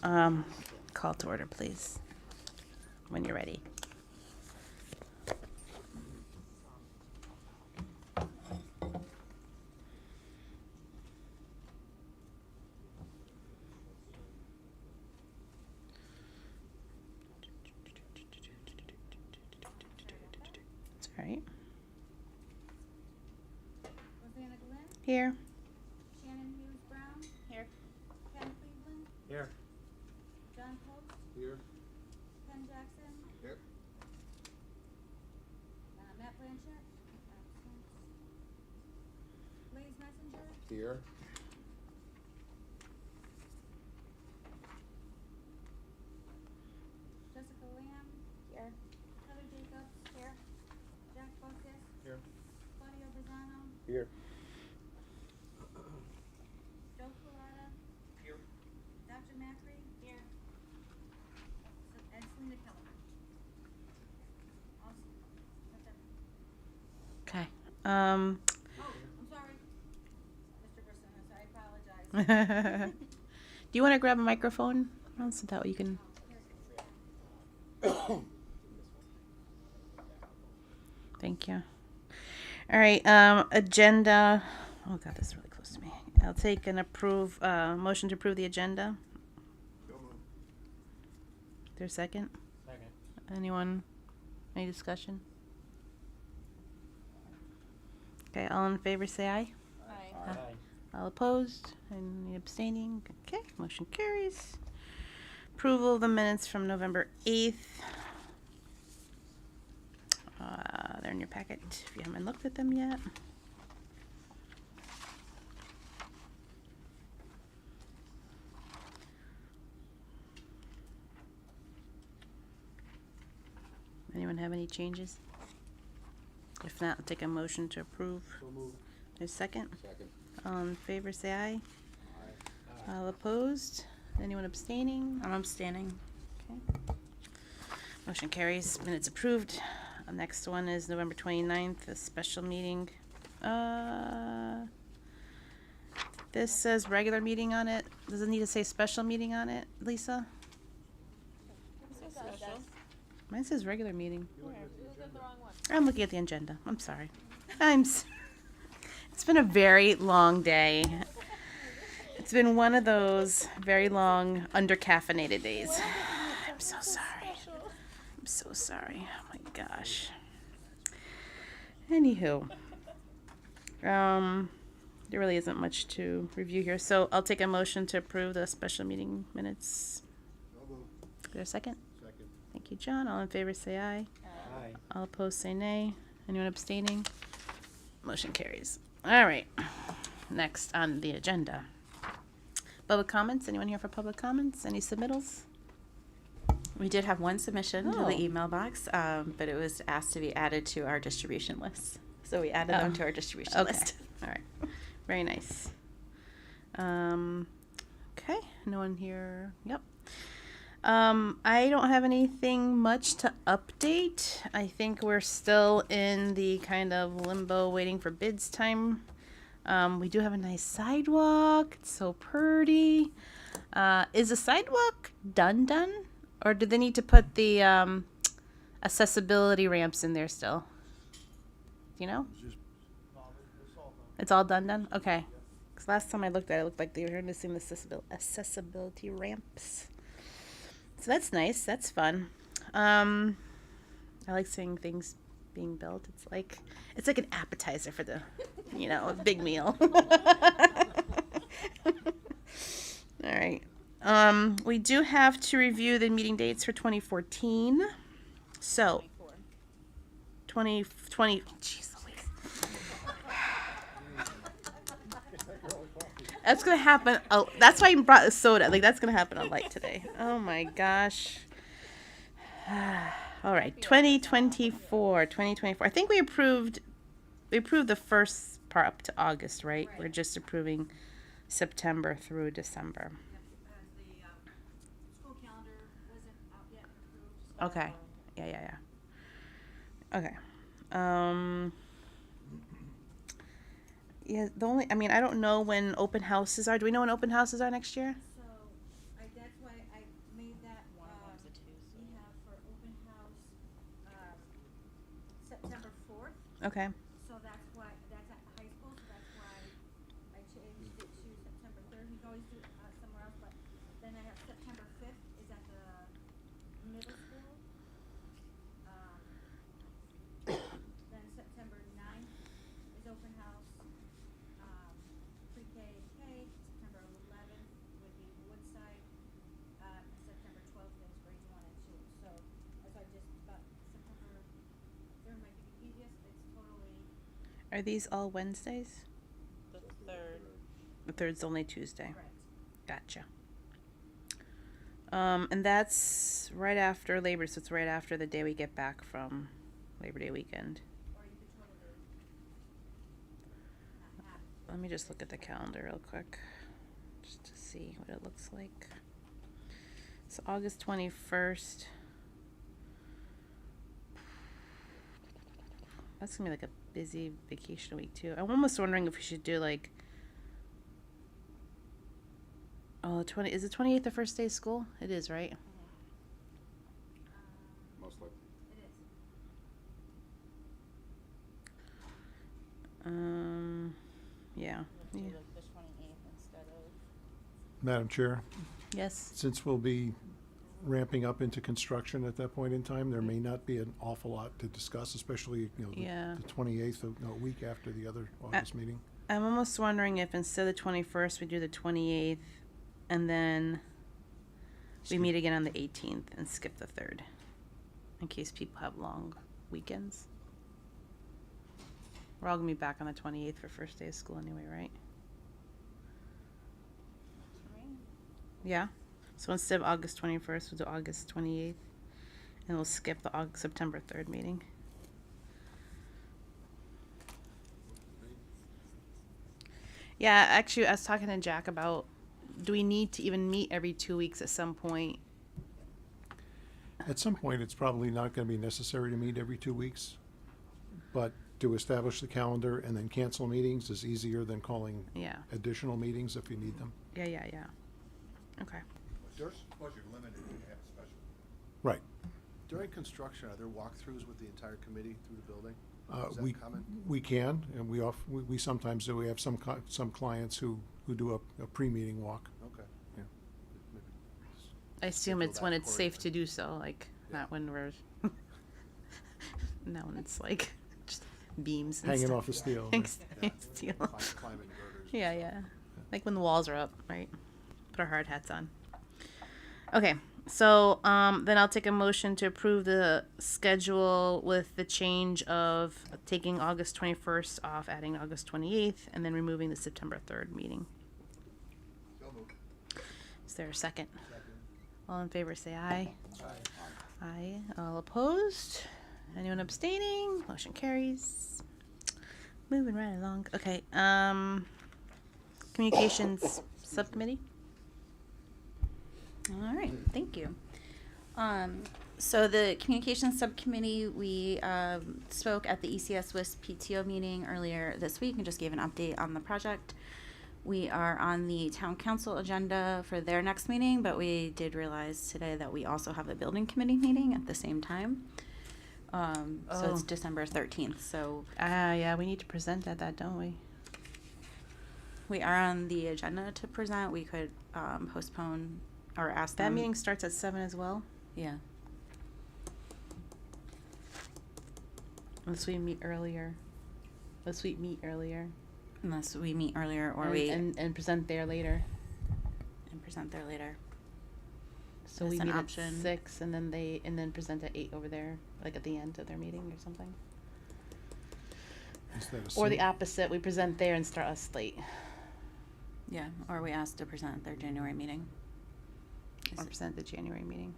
Call to order, please, when you're ready. That's all right. Rosanna Glenn, Here. Shannon Hughes Brown, Here. Ken Cleveland, Here. John Post, Here. Ken Jackson, Here. Matt Blanchett, absent. Blaze Messenger, Here. Jessica Lamb, Here. Heather Jacobs, Here. Jack Buckus, Here. Claudio Bazzano, Here. Joe Colada, Here. Dr. Macri, here, and Selena Kellerman. Awesome. That's everything. Okay. Oh, I'm sorry. Mr. Brisson, I apologize. Do you want to grab a microphone? So that way you can. Thank you. All right. Agenda. Oh God, this is really close to me. I'll take and approve. Motion to approve the agenda. Is there a second? Second. Anyone? Any discussion? Okay. All in favor, say aye. Aye. All opposed? Any abstaining? Okay, motion carries. Approval of the minutes from November 8th. They're in your packet if you haven't looked at them yet. Anyone have any changes? If not, I'll take a motion to approve. So moved. There's a second. Second. All in favor, say aye. Aye. All opposed? Anyone abstaining? I'm abstaining. Okay. Motion carries. Minutes approved. Next one is November 29th, a special meeting. This says regular meeting on it. Does it need to say special meeting on it, Lisa? Mine says regular meeting. I'm looking at the agenda. I'm sorry. It's been a very long day. It's been one of those very long, under-caffeinated days. I'm so sorry. I'm so sorry. Oh my gosh. Anywho, there really isn't much to review here, so I'll take a motion to approve the special meeting minutes. So moved. Is there a second? Second. Thank you, John. All in favor, say aye. Aye. All opposed, say nay. Anyone abstaining? Motion carries. All right. Next on the agenda. Public comments. Anyone here for public comments? Any submittals? We did have one submission to Oh. the email box, but it was asked to be added to our distribution list. So we added them to our distribution Okay. list. All right. Very nice. Okay. No one here. Yep. I don't have anything much to update. I think we're still in the kind of limbo waiting for bids time. We do have a nice sidewalk. It's so pretty. Is the sidewalk done? Or do they need to put the accessibility ramps in there still? Do you know? It's all done? Okay. 'Cause last time I looked at it, it looked like they were missing the accessibility ramps. So that's nice. That's fun. I like seeing things being built. It's like an appetizer for the, big meal. All right. We do have to review the meeting dates for 2014. So, 2020. Jeez Louise. That's gonna happen. Oh, that's why I brought the soda. That's gonna happen a light today. Oh my gosh. All right, 2024. I think we approved the first part up to August, right? We're just approving September through December. As the school calendar wasn't out yet and approved. So Okay. Yeah. Okay. Yeah, I don't know when open houses are. Do we know when open houses are next year? So that's why I Okay. So that's why, that's at the high school, so that's why I changed it to September 3rd. We can always do it somewhere else, but then I have September 5th is at the middle school. Then September 9th is open house, pre-K and K. September 11th would be Woodside. September 12th is grades 1 and 2. So as I just thought, September 3rd might be the easiest. It's totally Are these all Wednesdays? The third. The third's only Tuesday. correct. Gotcha. And that's right after Labor, so it's right after the day we get back from Labor Day weekend. Or you could totally not have it. Let me just look at the calendar real quick, just to see what it looks like. So August 21st. That's gonna be like a busy vacation week too. I'm almost wondering if we should do like, oh, is the 28th the first day of school? It is, right? Most likely. It is. Yeah. Yeah. The 28th instead of. Madam Chair, Yes. since we'll be ramping up into construction at that point in time, there may not be an awful lot to discuss, especially, Yeah. the 28th, a week after the other August meeting. I'm almost wondering if instead of the 21st, we do the 28th, and then we Skip- meet again on the 18th and skip the 3rd, in case people have long weekends. We're all gonna be back on the 28th for first day of school anyway, right? Yeah. So instead of August 21st, we'll do August 28th, and we'll skip the September 3rd meeting. Yeah, actually, I was talking to Jack about, do we need to even meet every 2 weeks at some point? At some point, it's probably not going to be necessary to meet every 2 weeks, but to establish the calendar and then cancel meetings is easier than calling Yeah. additional meetings if you need them. Yeah. Okay. Of course, you're limited to have special. Right. During construction, are there walkthroughs with the entire committee through the building? Is that We common? we can, and we sometimes do. We have some clients who do a pre-meeting walk. Okay. Yeah. Maybe I assume schedule it's that when it's safe to accordingly. do so, like, Yeah. not when we're, not when it's like, just beams and Hanging stuff. off the steel. Yeah. Steel. Climb inverters. Yeah. Like when the walls are up, right? Put our hard hats on. Okay, so then I'll take a motion to approve the schedule with the change of taking August 21st off, adding August 28th, and then removing the September 3rd meeting. So moved. Is there a second? Second. All in favor say aye. Aye. Aye. All opposed? Anyone abstaining? Motion carries. Moving right along. Okay, communications subcommittee? All right, thank you. So the communications subcommittee, we spoke at the ECS WISP PTO meeting earlier this week and just gave an update on the project. We are on the town council agenda for their next meeting, but we did realize today that we also have a building committee meeting at the same time. So it's Oh. December 13th, so Yeah, we need to present at that, don't we? we are on the agenda to present. We could postpone or ask That them. meeting starts at 7 as well, Yeah. unless we meet earlier. Unless we meet earlier. Unless we meet earlier or and, we and present there later. and present there later. So That's we an meet option. at 6 and then present at 8 over there, like at the end of their meeting or something. Is that a Or the sim- opposite, we present there and start us late. Yeah, or we asked to present at their January meeting. Is Or it- present the January meeting.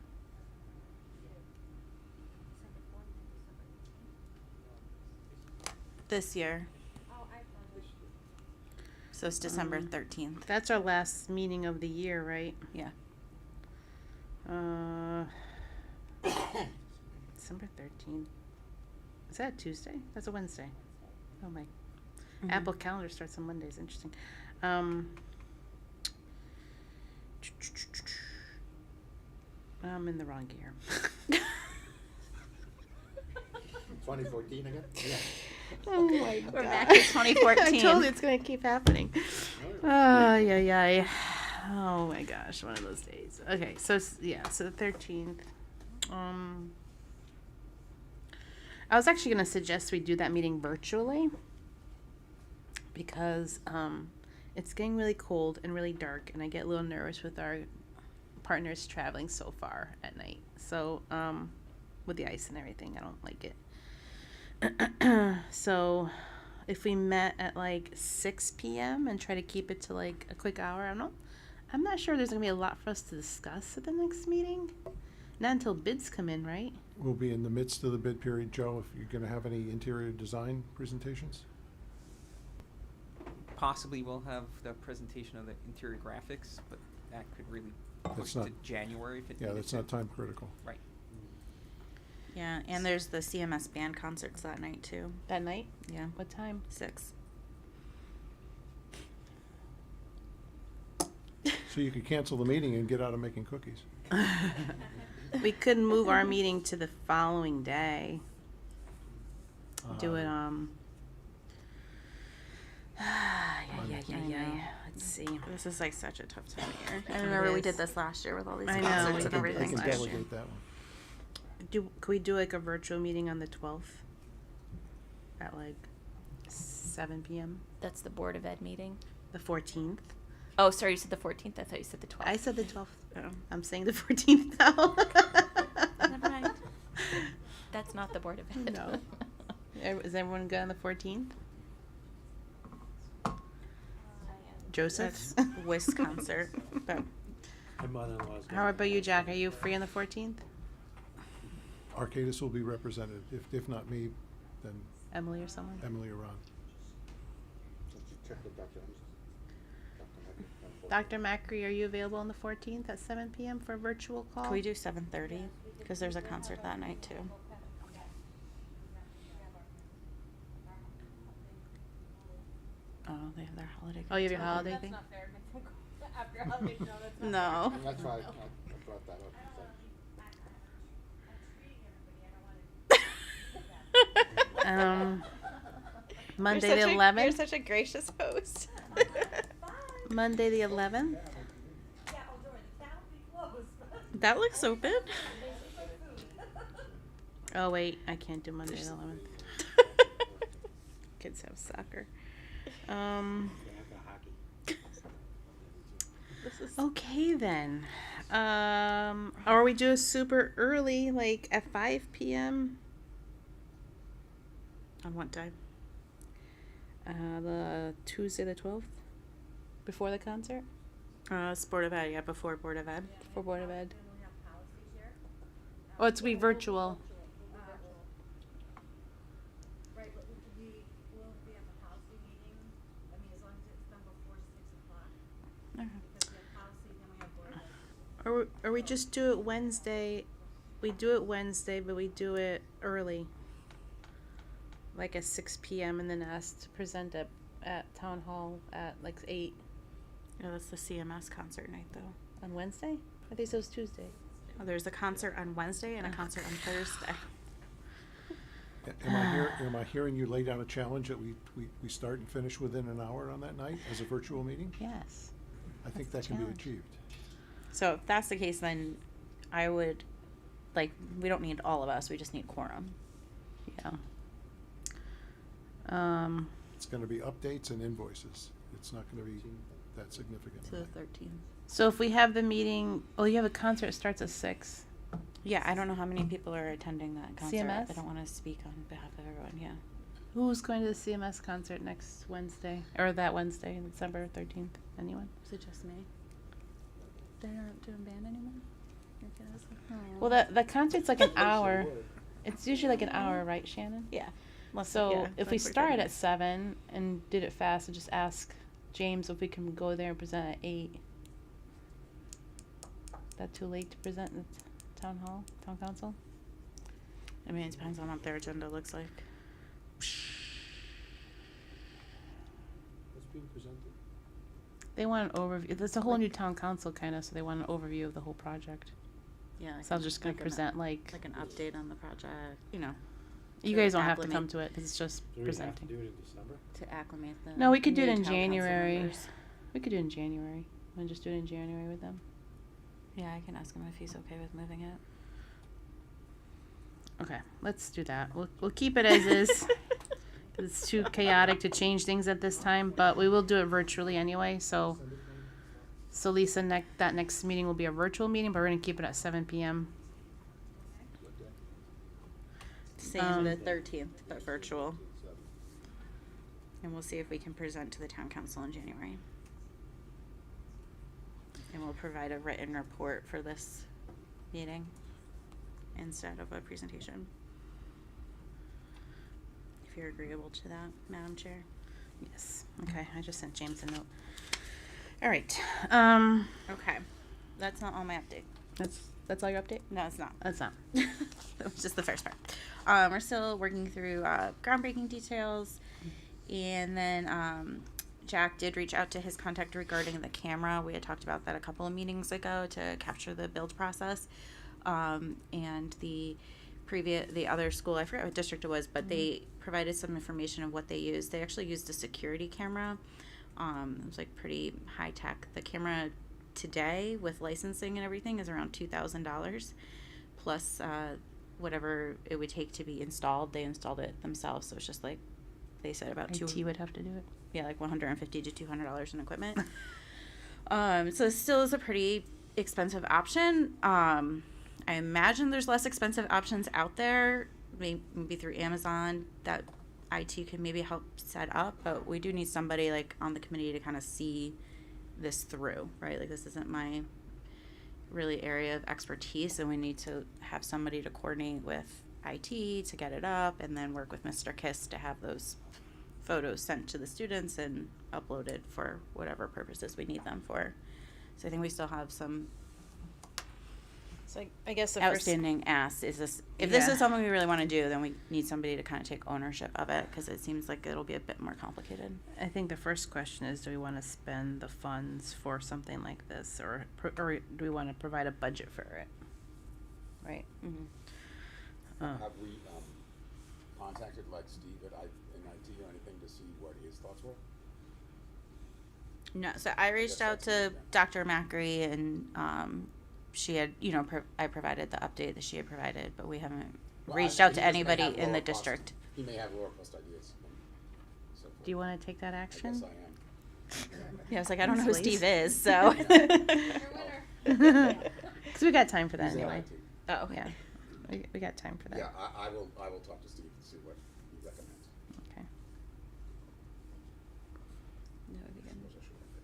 This year, Oh, I so it's December Um, 13th. That's our last meeting of the year, right? Yeah. December 13th. Is that a Tuesday? That's a Wednesday. Oh my. Mhm. Apple calendar starts on Mondays. Interesting. I'm in the wrong year. 2014 again? Yeah. Oh my We're God. back to 2014. I told you it's gonna keep happening. Oh yeah. Oh my gosh, one of those days. Okay, so so the 13th. I was actually gonna suggest we do that meeting virtually because it's getting really cold and really dark, and I get a little nervous with our partners traveling so far at night. So with the ice and everything, I don't like it. So if we met at like 6 p.m. and try to keep it to like a quick hour, I'm not sure there's gonna be a lot for us to discuss at the next meeting. Not until bids come in, right? We'll be in the midst of the bid period, Joe, if you're gonna have any interior design presentations. Possibly we'll have the presentation of the interior graphics, but that could really push That's to not- January if it Yeah, needed that's to. not time critical. Right. Yeah, and there's the CMS band concerts that night too. That night? Yeah, What time? 6. So you could cancel the meeting and get out of making cookies. We could move our meeting to the following day. Do it, know. Let's see. This is like such a tough time of year. I remember we is. did this last year with all these I know, concerts we and did everything. I can last year. delegate that one. Could we do like a virtual meeting on the 12th? At like 7 p.m.? That's the Board of Ed meeting. The 14th? Oh, sorry, you said the 14th. I thought you said the 12th. I said the 12th. Oh. I'm saying the 14th now. Never mind. That's not the Board of Ed. No. Is everyone good on the 14th? Joseph? That's Whist concert, but My mother-in-law's. How about you, Jack? Are you free on the 14th? Arcadis will be represented. If not me, then Emily or someone? Emily or Ron. Check with Dr. Emerson. Dr. Macri, are you available on the 14th at 7 p.m. for a virtual call? can we do 7:30? Because there's a concert that night too. Oh, they have their holiday. Oh, you have your concert. holiday thing? No. And that's why I brought that up. Monday You're the such a- 11th? You're such a gracious host. Monday the 11th? That looks open. Oh, wait. I can't do Monday the 11th. Kids have soccer. Okay, then. Or we do a super early, like at 5 p.m. On what time? The Tuesday the 12th? Before the concert? It's Board of Ed. Yeah, before Board of Ed. For Board of Ed. Oh, it's we virtual. Right, but we will be at the policy meeting, I mean, as long as it's done before 6 o'clock, because we have policy, then we have board of ed. Or we just do it Wednesday. We do it Wednesday, but we do it early. Like at 6 p.m. and then asked to present at Town Hall at like 8 Yeah, that's the CMS concert night though. on Wednesday? I think it was Tuesday. Oh, there's a concert on Wednesday and a concert on Thursday. Am I hearing you lay down a challenge that we start and finish within an hour on that night as a virtual meeting? Yes. I think That's that the can be challenge. achieved. So if that's the case, then I would, like, we don't need all of us. We just need quorum. Yeah. It's gonna be updates and invoices. It's not gonna be that significant. To the 13th. So if we have the meeting, you have a concert that starts at 6. Yeah, I don't know how many people are attending that concert. CMS? I don't want to speak on behalf of everyone. Yeah. Who's going to the CMS concert next Wednesday? Or that Wednesday, December 13th? Anyone? Is it just me? They aren't doing band anymore? Well, the concert's like an hour. It's usually like an hour, right, Shannon? Yeah. So yeah, if like we 45 start at minutes. 7 and did it fast and just ask James if we can go there and present at 8. That too late to present at town hall, town council? I mean, it depends on what their agenda looks like. What's being presented? They want an overview. It's a whole new town council kind of, so they want an overview of the whole project. Yeah. So I was just gonna like present like an update on the project. You know, You to guys don't have to acclimate- come to it, because it's just Do we have to presenting. do it in December? To acclimate the. No, we could do it new in town council January. members. We could do it in January. Want to just do it in January with them? Yeah, I can ask him if he's okay with moving it. Okay, let's do that. We'll keep it as is. 'Cause it's too chaotic to change things at this time, but we will do it virtually anyway. So Lisa, that next meeting will be a virtual meeting, but we're gonna keep it at 7 p.m. Same the 13th, but virtual. And we'll see if we can present to the town council in January. And we'll provide a written report for this meeting instead of a presentation. If you're agreeable to that, Madam Chair. Yes. Okay, I just sent James a note. All right. Okay. That's not all my update. That's all your update? No, it's not. That's not. That was just the first part. We're still working through groundbreaking details. And then Jack did reach out to his contact regarding the camera. We had talked about that a couple of meetings ago to capture the build process. And the other school, I forget what district it was, but they provided some information of what they used. They actually used a security camera. It was like pretty high tech. The camera today with licensing and everything is around $2,000 plus whatever it would take to be installed. They installed it themselves, so it's just like they said about IT would have to do it. yeah, like $150 to $200 in equipment. So it still is a pretty expensive option. I imagine there's less expensive options out there, maybe through Amazon that IT could maybe help set up, but we do need somebody like on the committee to kind of see this through, right? Like this isn't my really area of expertise, and we need to have somebody to coordinate with IT to get it up, and then work with Mr. Kiss to have those photos sent to the students and uploaded for whatever purposes we need them for. So I think we still have some So I guess the outstanding asks. Is this if this Yeah. is something we really want to do, then we need somebody to kind of take ownership of it, because it seems like it'll be a bit more complicated. I think the first question is, do we want to spend the funds for something like this, or do we want to provide a budget for it? Right. Mm-hmm. Have we contacted like Steve in IT or anything to see what his thoughts were? No, so I reached out to Dr. Macri, and she had, I provided the update that she had provided, but we haven't Well, reached I- out he to just may anybody have in the lower cost- district. He may have lower cost ideas. And so forth. Do you want to take that I action? guess I am. Yeah, I was like, I don't know who Thanks, Steve Elise. is, so. Because we got time for that He's in anyway. IT. Oh, okay. Yeah, we got time for that. Yeah, I will talk to Steve and see what he recommends. Okay. That would be good. Suppose I should write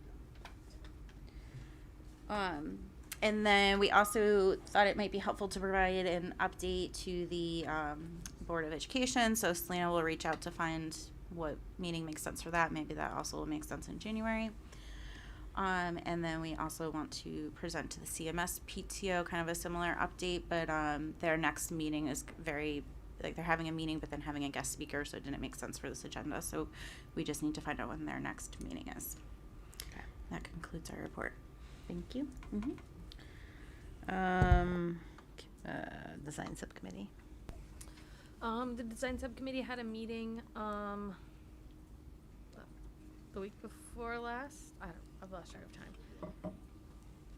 that down. And then we also thought it might be helpful to provide an update to the Board of Education. So Selena will reach out to find what meeting makes sense for that. Maybe that also will make sense in January. And then we also want to present to the CMS PTO kind of a similar update, but their next meeting is they're having a meeting but then having a guest speaker, so it didn't make sense for this agenda. So we just need to find out when their next meeting is. Okay. That concludes our report. Thank you. Mm-hmm. Design subcommittee. The design subcommittee had a meeting the week before last. I've lost track of time.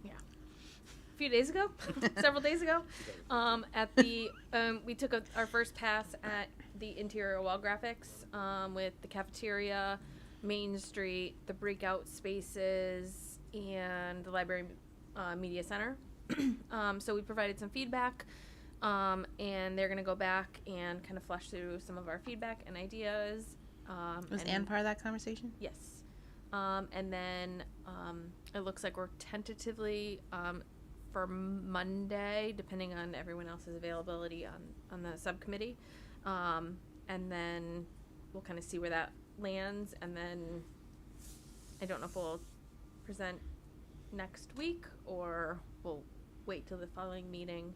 Yeah, a few days ago, several days ago. At the we took our first pass at the interior wall graphics with the cafeteria, Main Street, the breakout spaces, and the library media center. So we provided some feedback. And they're going to go back and kind of flesh through some of our feedback and ideas. Was and Ann part of that conversation? Yes. And then it looks like we're tentatively for Monday, depending on everyone else's availability on the subcommittee. And then we'll kind of see where that lands. And then I don't know if we'll present next week or we'll wait till the following meeting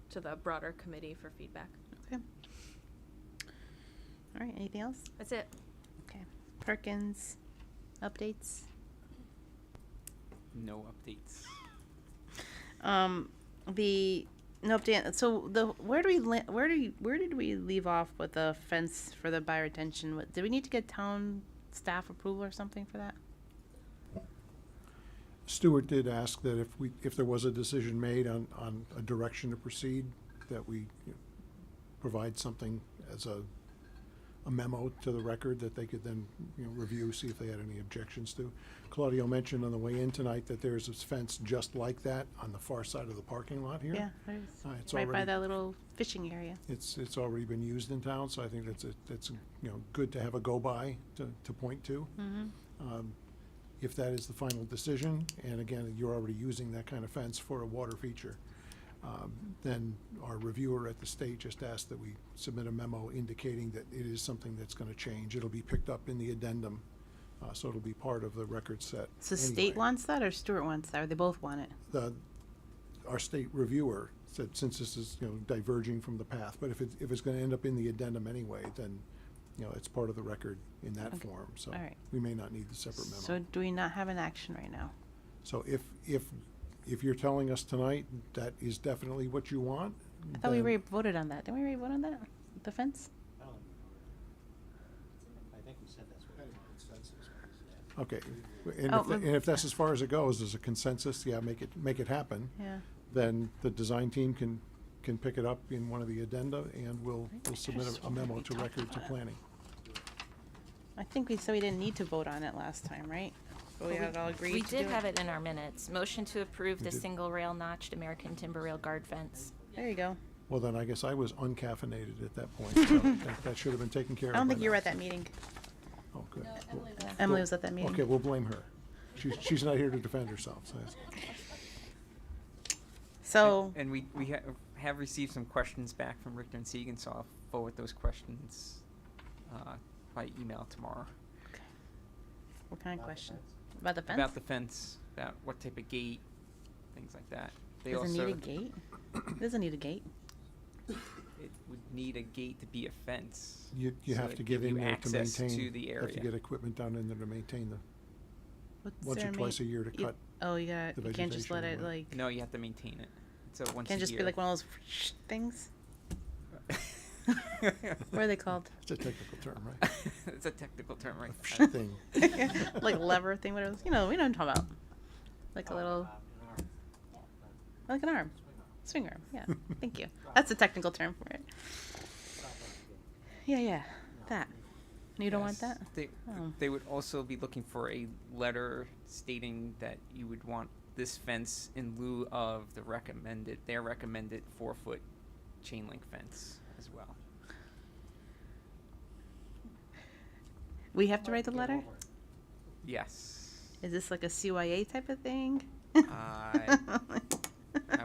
to the broader committee for feedback. Okay. All right. Anything else? That's it. Okay. Perkins updates. No updates. The No update. So where did we leave off with the fence for the buyer retention? Did we need to get town staff approval or something for that? Stuart did ask that if there was a decision made on a direction to proceed, that we provide something as a memo to the record that they could then review, see if they had any objections to. Claudio mentioned on the way in tonight that there's this fence just like that on the far side of the parking lot here. Yeah, It's right by already- that little fishing area. It's already been used in town, so I think that's good to have a go-by to point to. Mm-hmm. If that is the final decision, and again, you're already using that kind of fence for a water feature, then our reviewer at the state just asked that we submit a memo indicating that it is something that's gonna change. It'll be picked up in the addendum, so it'll be part of the record set. So state anyway. wants that or Stuart wants that, or they both want it? Our state reviewer said, since this is, diverging from the path, but if it's gonna end up in the addendum anyway, then, it's part of the record in that Okay. form, so All right. we may not need the separate memo. So do we not have an action right now? So if you're telling us tonight that is definitely what you want, I thought we then- already voted on that. Didn't we already vote on that? The fence? I think we said that's what we wanted. Okay, and Oh, if that's as far as it goes, there's a consensus, yeah, make it happen. Yeah. Then the design team can pick it up in one of the addenda, and we'll submit a memo to record to planning. I think we said we didn't need to vote on it last time, right? But we had all agreed We to did do have it in our minutes. Motion to approve We the did. single rail notched American timber rail guard fence. There you go. Well, then I guess I was uncaffeinated at that point, so that should have been taken care of. I don't by think you were now. at that meeting. Oh, good. Emily was at that meeting. Okay, we'll blame her. She's not here to defend herself, so that's- So, And we have received some questions back from Richter and Segan, so I'll forward those questions by email tomorrow. what kind of question? About the fence? About the fence, about what type of gate, things like that. They Does it also, need a gate? It doesn't need a gate. it would need a gate to be a fence. You so have it'd to get give in you there to access maintain. to the Have to area. get equipment down in there to maintain the, What's once or there twice a ma- year to you- cut. Oh, you the can't just let it vegetation away. like, No, you have to maintain it. It's a once can't a just year. be like one of those things? What are they called? It's a technical term, right? It's a technical term, right? Thing. Like lever thing, whatever. We know what I'm talking about. Like a little, like an arm. Swing arm, yeah. Thank you. That's a technical term for it. Yeah, that. You don't want Yes. that? They, Oh. they would also be looking for a letter stating that you would want this fence in lieu of their recommended 4-foot chain link fence as well. We have to write the letter? Yes. Is this like a CYA type of thing? I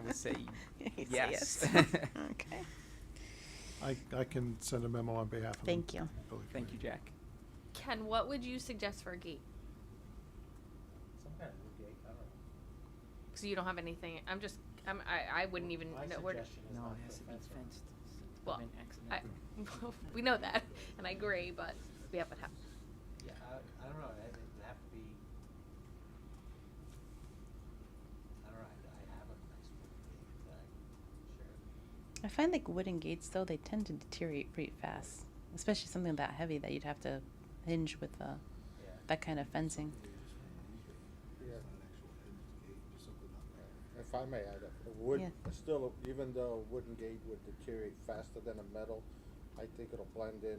would say You say yes. Okay. I can send a memo on behalf of. Thank you. the building Thank you, committee. Jack. Ken, what would you suggest for a gate? Some kind of wood gate, I don't know. Because you don't have anything. I wouldn't even My know where to. suggestion is No, not it has put to be a fence around it. fenced. to Well, prevent I, accident. we know that, and I agree, but we have to have. Yeah, I don't know, it'd have to be, I don't know, I have a nice wood gate that I can share. I find like wooden gates though, they tend to deteriorate pretty fast. Especially something that heavy that you'd have to hinge with Yeah. that kind of fencing. If I may add, a wood, Yeah. still, even though a wooden gate would deteriorate faster than a metal, I think it'll blend in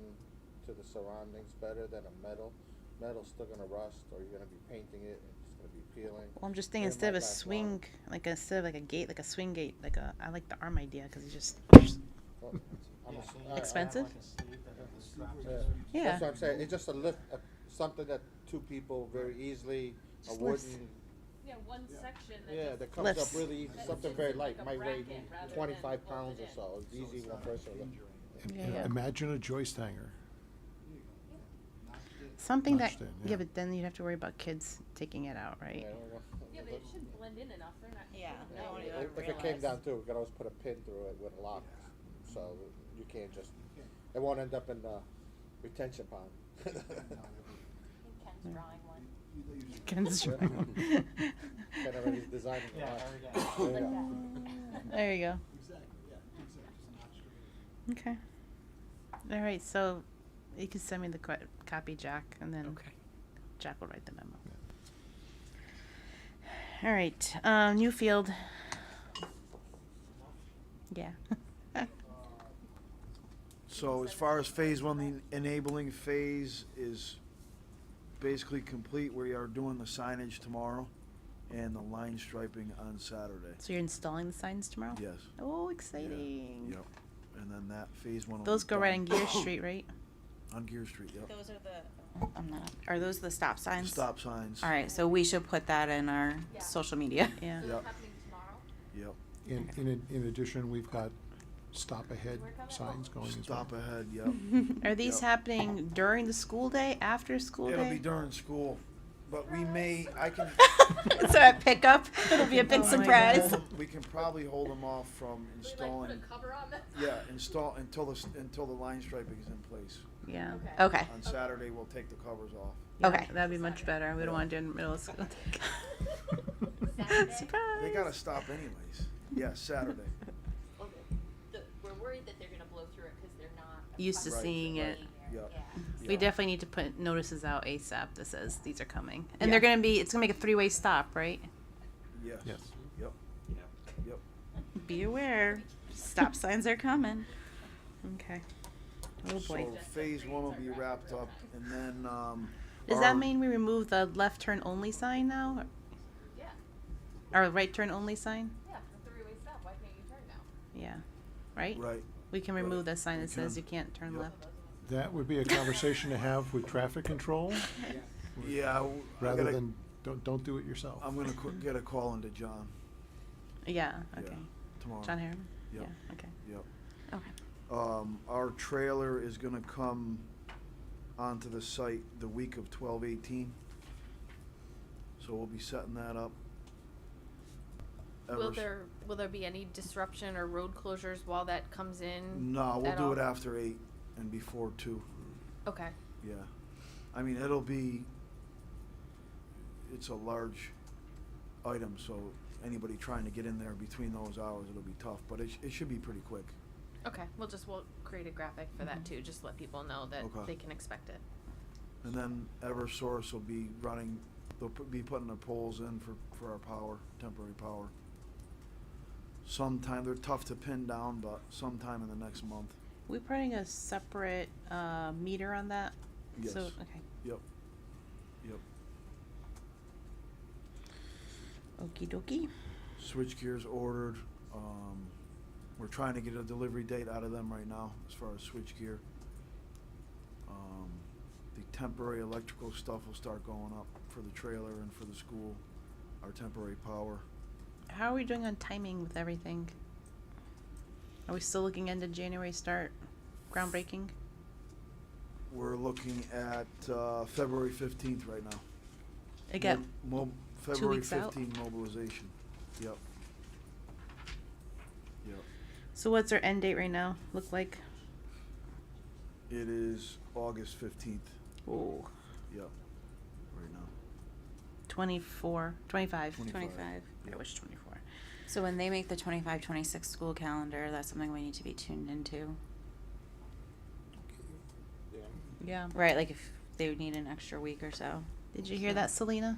to the surroundings better than a metal. Metal's still gonna rust, or you're gonna be painting it, and it's gonna be peeling. Well, I'm just thinking It instead of might a last swing, longer. instead of like a gate, like a swing gate, I like the arm idea because you just. Well, I'm Yeah, ass- so you I- have Expensive? like a sleeve that just drops Yeah. in. Yeah. That's what I'm saying, it's just a lift, something that two people very easily, a Just lifts. wooden, Yeah, one section. yeah, that comes up Lifts. really easy, That something sits very in light, like a might weigh bracket rather than 25 bolted pounds or in. so, it's easy one person to lift. Yeah. Imagine a joist hanger. Something that, Notched in, yeah, yeah. but then you'd have to worry about kids taking it out, right? Yeah, well, Yeah, but it should blend in enough. They're not. Yeah, no, no, no, If it came down to it, we could always put a pin through it with a lock, so you can't just, it won't end up in the retention pond. Ken's drawing one. Ken's Yeah. drawing. Ken already designing the Yeah, lock. there we go. There you go. There you go. Exactly. Okay. All right, so you can send me the copy, Jack, and then Okay. Jack will write the memo. All right, Newfield. Yeah. So as far as phase one, the enabling phase is basically complete. We are doing the signage tomorrow and the line striping on Saturday. So you're installing the signs tomorrow? Yes. Oh, exciting. Yep. And then that phase one will Those be go right done. on Gear Street, right? On Gear Street, yep. Those are the. I'm not. Are those the stop signs? Stop signs. All right, so we should put that in our social media. Yeah. Yep. Happening tomorrow? Yep. In addition, we've got stop ahead signs going as well. Stop ahead, yep. Are these Yep. happening during the school day, after school It'll day? be during school, but I can. So at pickup, it'll be a big we can surprise. hold 'em- We can probably hold them off from installing. cover on them? Yeah, install until the line striping is in place. Yeah. Okay. On Saturday, we'll take the covers off. Yeah, Okay. That'd be much better. We don't want to do it in the middle of school. Saturday? Surprise. They gotta stop anyways. Yeah, Saturday. We're worried that they're gonna blow through it because they're not Used to Right. seeing it. Yep. We Yep. definitely need to put notices out ASAP that says these are coming. And Yeah. it's gonna make a 3-way stop, right? Yes. Yes. Yep. Yep. Be aware, stop signs are coming. Okay. Oh boy. So phase one will be wrapped up, and then Does our- that mean we remove the left turn only sign now? Yeah, Or right turn only sign? yeah, the three-way stop, why can't you turn now? Yeah. Right? Right. We can Right. remove that sign We that says can. you can't turn Yep. left. That would be a conversation to have with traffic control, Yeah. rather than, don't do it yourself. I'm gonna get a call into John. Yeah, Yeah, okay. tomorrow. John Harriman? Yep. Yeah, okay. Yep. Okay. Our trailer is gonna come onto the site the week of 12/18. So we'll be setting that up. Will Ever- there be any disruption or road closures while that comes in? No, we'll at do all? it after 8 and before 2. Okay, Yeah. I mean, it's a large item, so anybody trying to get in there between those hours, it'll be tough, but it should be pretty quick. okay, we'll create a graphic for that too, just let people know that Okay. they can expect it. And then Eversource will be running, they'll be putting the poles in for our power, temporary power. Sometime, they're tough to pin down, but sometime in the next month. We putting a separate meter on that? Yes. So, okay. Yep. Yep. Okie dokie. Switchgear's ordered. We're trying to get a delivery date out of them right now as far as switchgear. The temporary electrical stuff will start going up for the trailer and for the school, our temporary power. How are we doing on timing with everything? Are we still looking into January start groundbreaking? We're looking at February 15th right now. Again, February weeks out? 15th mobilization. Yep. Yep. so what's our end date right now look like? It is August 15th. Oh, Yep. Right now. 24, 25. 25. I wish 24. So when they make the 25-26 school calendar, that's something we need to be tuned into. Yeah. Yeah. Right, like if they would need an extra week or so. Did you hear that, Selena?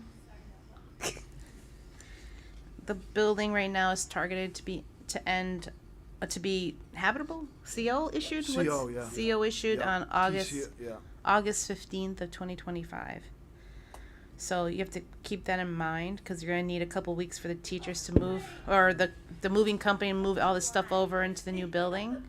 The building right now is targeted to be habitable. CO issued. CO, yeah. CO issued Yeah. on August Yeah. August 15th of 2025. So you have to keep that in mind because you're going to need a couple weeks for the teachers to move, or the moving company to move all this stuff over into the new building.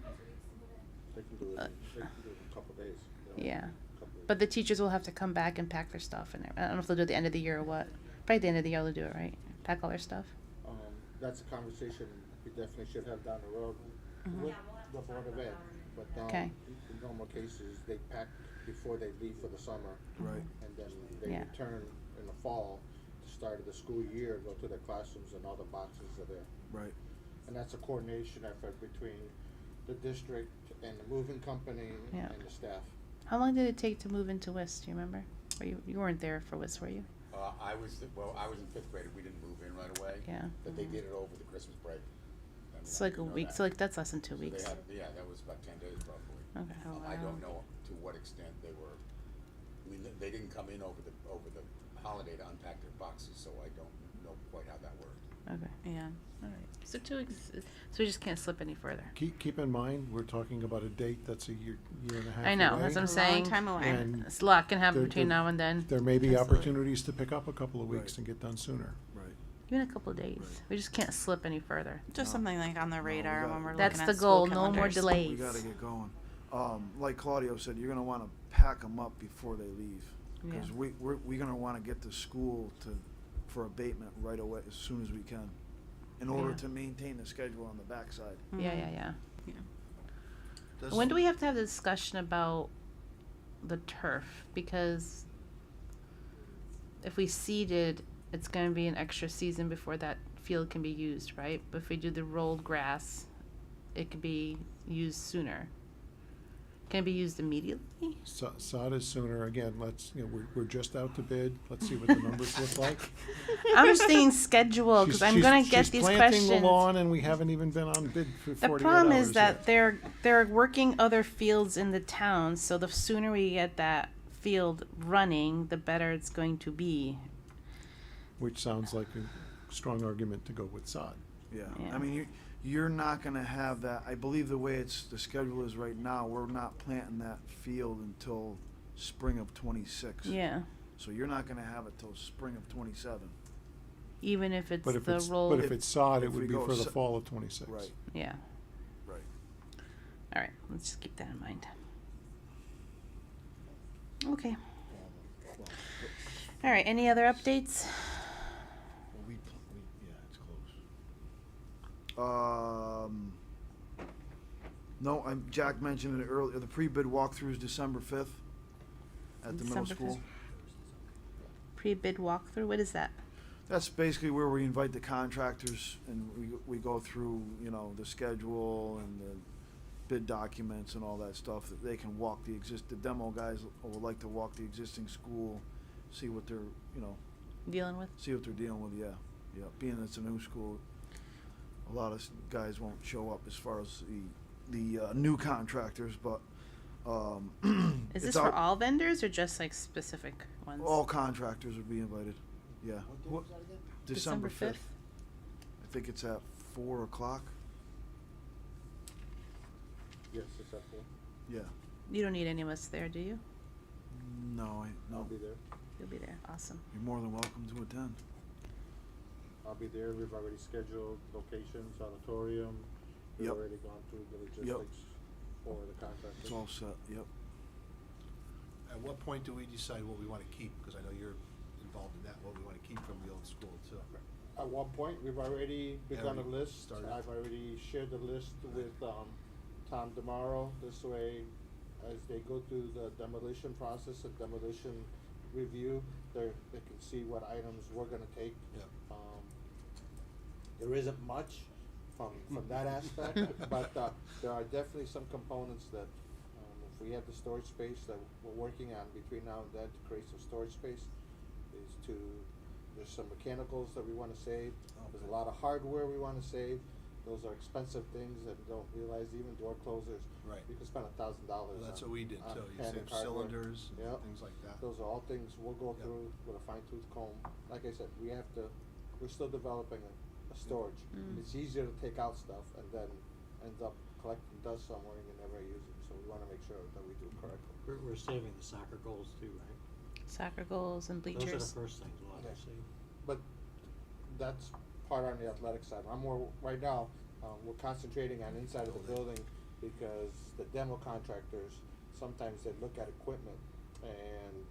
They can do it, they can do it in a couple days. Yeah. Couple days. But the teachers will have to come back and pack their stuff. And I don't know if they'll do it at the end of the year or what. Probably at the end of the year they'll do it, right? Pack all their stuff. That's a conversation we definitely should have down the road with the Board of Ed. But Okay. in normal cases, they pack before they leave for the summer. Right. And then they Yeah. return in the fall, the start of the school year, go to their classrooms and all the boxes are there. Right. And that's a coordination effort between the district and the moving company Yeah. and the staff. How long did it take to move into West? Do you remember? Or you weren't there for West, were you? I was in 5th grade. We didn't move in right away. Yeah. But they did it over the Christmas break. And It's like a You know week, that. so like that's less than 2 So weeks. they had, yeah, that was about 10 days roughly. Okay. Oh, I wow. don't know to what extent they were, they didn't come in over the holiday to unpack their boxes, so I don't know quite how that worked. Okay. Yeah. All right. So 2 weeks. So we just can't slip any further. Keep in mind, we're talking about a date that's a year and a half I know. away. That's what I'm A long saying. time away. And It's a lot can happen there- between there- now and then. There may be Absolutely. opportunities to pick up a couple of weeks Right. and get done sooner. Right. Even a couple of days. Right. We just can't slip any further. Just No. something like on the we radar got- when we're That's looking the at school goal. No more calendars. delays. We gotta get going. Like Claudio said, you're gonna wanna pack them up before they leave. Cause Yeah. we're gonna wanna get the school for abatement right away, as soon as we can, in order Yeah. to maintain the schedule on the backside. Yeah, Mhm. yeah, yeah. Does- When do we have to have the discussion about the turf? Because if we seeded, it's going to be an extra season before that field can be used, right? But if we do the rolled grass, it could be used sooner. Can it be used immediately? Sod is sooner. Again, we're just out to bid. Let's see what the numbers look like. I'm just thinking schedule because I'm going to get she's these planting questions. the lawn, and we haven't even been on bid for 48 The hours problem is that yet. they're working other fields in the town, so the sooner we get that field running, the better it's going to be. Which sounds like a strong argument to go with sod. Yeah, Yeah. I mean, you're not gonna have that, I believe the way the schedule is right now, we're not planting that field until spring of '26. Yeah, So you're not gonna have it till spring of '27. even if it's But if the it's roll. but if it's sod, it if would we be go for the so- fall of 26. Right, Yeah. right. All right. Let's just keep that in mind. Okay. All right. Any other updates? Yeah, it's close. No, Jack mentioned it earlier, the pre-bid walkthrough is December 5th at the middle December school. 5th. Pre-bid walkthrough. What is that? That's basically where we invite the contractors and we go through, the schedule and the bid documents and all that stuff, that they can walk the demo guys would like to walk the existing school, see what they're, Dealing with. see what they're dealing with, yeah. Yeah, being it's a new school, a lot of guys won't show up as far as the new contractors, but, Is it's this for out- all vendors or just like specific ones? all contractors would be invited, yeah. What day was that again? December 5th. I think it's at 4 o'clock, Yes, it's at 4. yeah. You don't need any of us there, do you? No, I'll be there. You'll be there. Awesome. You're more than welcome to attend. I'll be there. We've already scheduled locations, auditorium. We've Yep. already gone through the logistics for the contractor. It's all set, yep. At what point do we decide what we wanna keep? Because I know you're involved in that, what we wanna keep from the old school too. At one point, we've already begun a we list. started. I've already shared the list with Tom Demaro. This way, as they go through the demolition process and demolition review, they can see what items we're gonna take. Yep. There isn't much from that aspect, but there are definitely some components that if we have the storage space that we're working on between now and then to create some storage space, there's some mechanicals that we wanna save. There's a lot of hardware we wanna save. Those are expensive things that you don't realize, even door closers. Right. You can spend $1,000 Well, that's what we did on too. You panic save hardware. cylinders and Yep. things like that. Those are all things we'll go Yep. through with a fine tooth comb. Like I said, we're still developing a storage. Mm. It's easier to take out stuff and then ends up collecting dust somewhere and you never use it, so we wanna make sure that we do it correctly. We're saving the soccer goals too, right? Soccer goals and bleachers. Those are the first things we'll have Yeah. to save. But that's part on the athletic side. I'm more, right now, we're concentrating on inside of the building because the demo contractors, sometimes they look at equipment and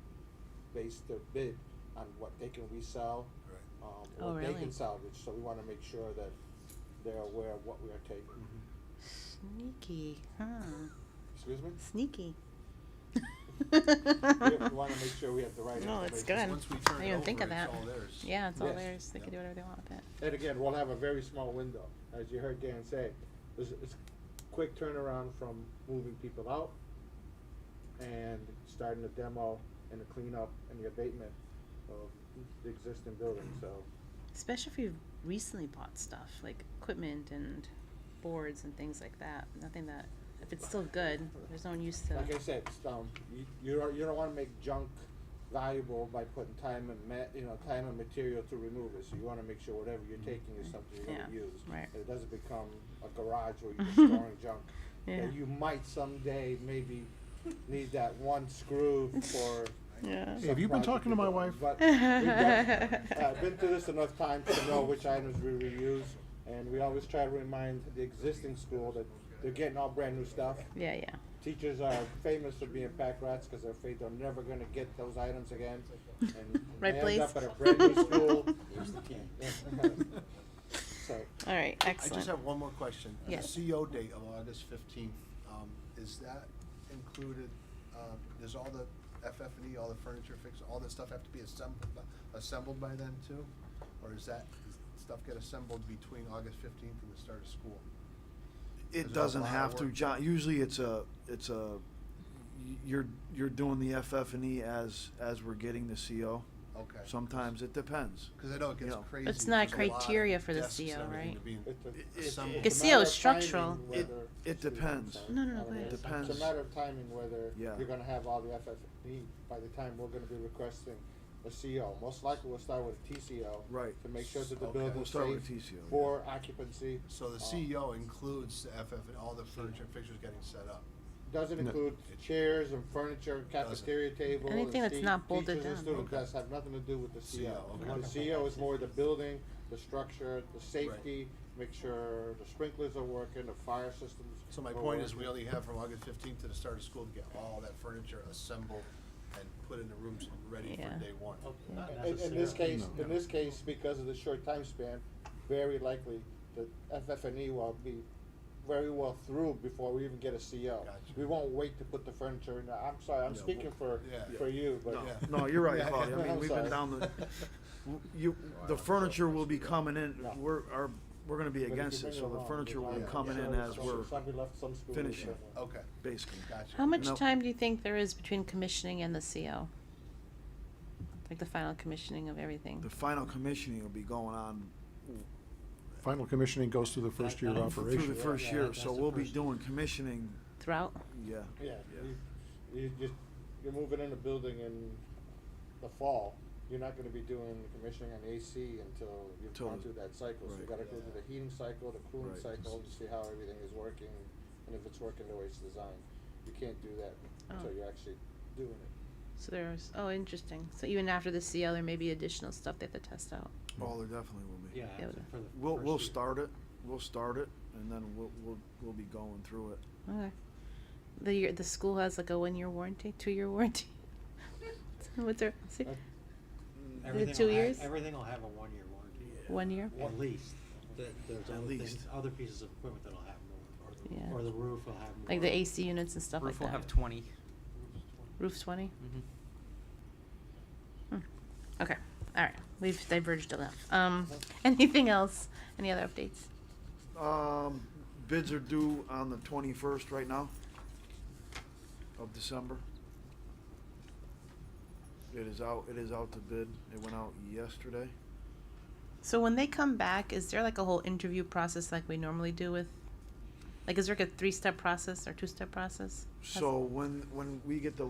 base their bid on what they can resell, Right. Oh, what they really? can salvage, so we wanna make sure that they're aware of what we are taking. Mm-hmm. Sneaky, huh? Excuse me? Sneaky. We wanna make sure we have the right information. No, it's good. Once we turn I it didn't over, think of it's that. all theirs. Yeah, it's all Yes. theirs. They can do Yep. whatever they want with it. And again, we'll have a very small window, as you heard Dan say, it's quick turnaround from moving people out and starting the demo and the cleanup and the abatement of the existing building, so. Especially if you've recently bought stuff like equipment and boards and things like that. Nothing that, if it's still good, there's no use to. Like I said, you don't wanna make junk valuable by putting time and time and material to remove it, so you wanna make sure whatever you're taking is something you're gonna Yeah, use. right. And it doesn't become a garage where you're just storing junk. Yeah. And you might someday maybe need that one screw for. Yeah. Hey, have you been talking to my wife? But we've been through this enough times to know which items we reuse, and we always try to remind the existing school that they're getting all brand new stuff. Yeah, yeah. Teachers are famous for being pack rats because they're afraid they're never going to get those items again, and Right, they please. end up at a brand new school. Here's the key. So All right, I excellent. just have one more question. Yes. The CO date of August 15th, is that included, does all the FF&E, all the furniture fix, all that stuff have to be assembled by then too? Or does stuff get assembled between August 15th and the start of school? Is It that a doesn't lot of have to, work? John. Usually it's you're doing the FF&E as we're getting the CO. Okay. Sometimes it depends. Because I know it gets You know. crazy. It's not There's a lot of criteria for the desks and CO, everything right? to be it's assembled. Because a CO matter is of structural. timing whether- It depends. No, no, I go mean, ahead. Depends. It's a matter of timing whether Yeah. you're gonna have all the FF&E by the time we're gonna be requesting a CO. Most likely we'll start with a TCO. Right. To make sure that the Okay. building's We'll start with safe TCO, yeah. for occupancy. So the CEO includes the FF and all the furniture and fixtures getting set up. Doesn't No. include chairs and furniture, cafeteria table. Anything and that's not bolted teachers and down. student Okay. desks have nothing to do with the CO. okay. The CO is more the building, the structure, the safety, make sure the sprinklers are working, the fire systems. So my are point is, we working. only have from August 15th to the start of school to get all that furniture assembled and put in the rooms ready Yeah. for day one. Not In this case, No. in this case, because of the short time span, very likely the FF&E will be very well through before we even get a CO. Gotcha. We won't wait to put the furniture in there. I'm sorry, I'm Yeah, speaking for Yeah. you, but. No, Yeah. no, you're right, Yeah, Claudia. yeah. I mean, I'm we've sorry. been down the, the furniture will be coming in, No. we're gonna be But if you against bring it, so the along, furniture will be yeah, coming yeah. in as we're Somebody left some school finishing. with it. Okay, basically. gotcha. How much No. time do you think there is between commissioning and the CO? Like the final commissioning of everything? The final commissioning will be going on Final commissioning goes through the first year of That- through operation. the first Yeah, year, that's so the we'll be first- doing commissioning, Throughout? yeah. Yeah, Yeah. you're moving in a building in the fall. You're not gonna be doing the commissioning on AC until you've Till gone the- through that cycle. So you right. gotta go through the heating cycle, the cooling Right. cycle, to see how everything is working, and if it's working the way it's designed. You can't do that until Oh. you're actually doing it. So there's, oh, interesting. So even after the CO, there may be additional stuff they have to test out. Oh, there definitely will be. Yeah, Yeah, for the We'll first year. start it, and then we'll be going through it. Okay. The school has like a 1-year warranty, 2-year warranty? What's their, see, Everything 2 will have- years? Everything will have a 1-year warranty. 1 year? At least. There's At other least. things, other pieces of equipment that'll have more, Yeah. or the roof will have more. Like the AC units and stuff like Roof that? will have 20. Roof 20? Mm-hmm. Okay, all right. We've diverged enough. Anything else? Any other updates? Bids are due on the 21st right now of December. It is out to bid. It went out yesterday. So when they come back, is there like a whole interview process like we normally do with, like is there like a 3-step process or 2-step process? So when we get the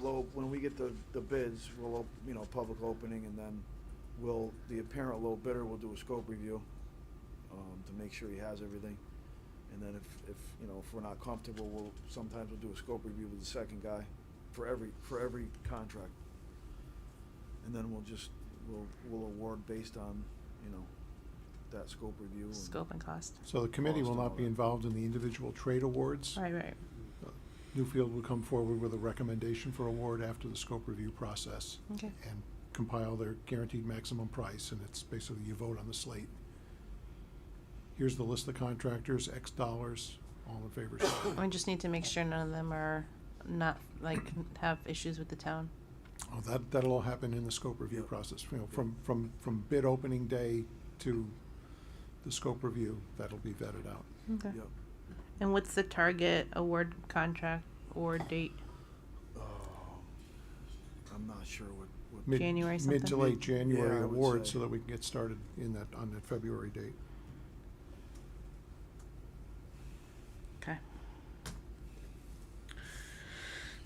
bids, we'll public opening, and then the apparent low bidder will do a scope review to make sure he has everything, and then if we're not comfortable, sometimes we'll do a scope review with the second guy for every contract, and then we'll award based on that scope review. And Scope and cost. So the committee Cost will and all not be that. involved in the individual trade awards. Right. Newfield will come forward with a recommendation for award after the scope review process. Okay. And compile their guaranteed maximum price, and it's basically you vote on the slate. Here's the list of contractors, X dollars, all in favor, say aye. We just need to make sure none of them are not like have issues with the town. Oh, that'll all happen in the scope review Yep. process, from bid opening day to the scope review, that'll be vetted out. Okay. Yep. And what's the target award contract award date? I'm not sure what. January Mid something? to late January Yeah, I would award, say. so that we can get started on that February date.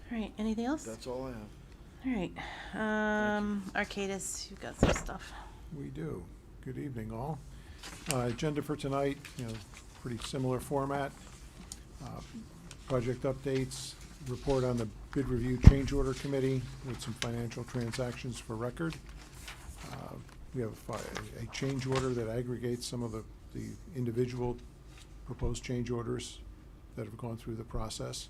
All right, anything else? That's all I have. All right, Arcadis, you've got some stuff. We do. Good evening, all. Agenda for tonight, pretty similar format. Project updates, report on the bid review change order committee with some financial transactions for record. We have a change order that aggregates some of the individual proposed change orders that have gone through the process,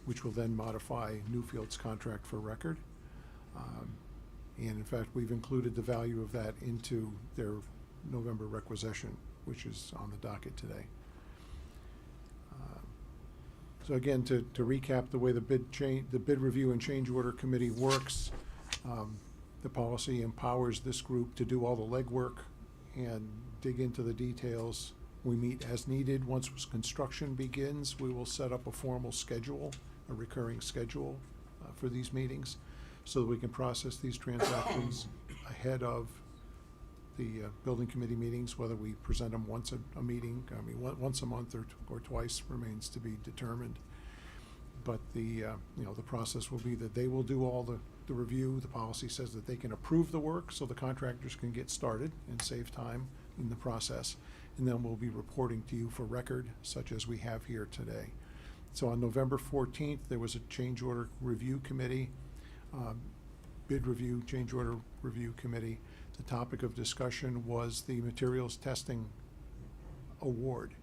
which will then modify Newfield's contract for record. And in fact, we've included the value of that into their November requisition, which is on the docket today. So again, to recap the way the bid review and change order committee works, the policy empowers this group to do all the legwork and dig into the details. We meet as needed. Once construction begins, we will set up a formal schedule, a recurring schedule for these meetings, so that we can process these transactions ahead of the building committee meetings. Whether we present them once a meeting, once a month or twice remains to be determined. But the process will be that they will do all the review. The policy says that they can approve the work, so the contractors can get started and save time in the process. And then we'll be reporting to you for record, such as we have here today. So on November 14th, there was a change order review committee, bid review, change order review committee. The topic of discussion was the materials testing award.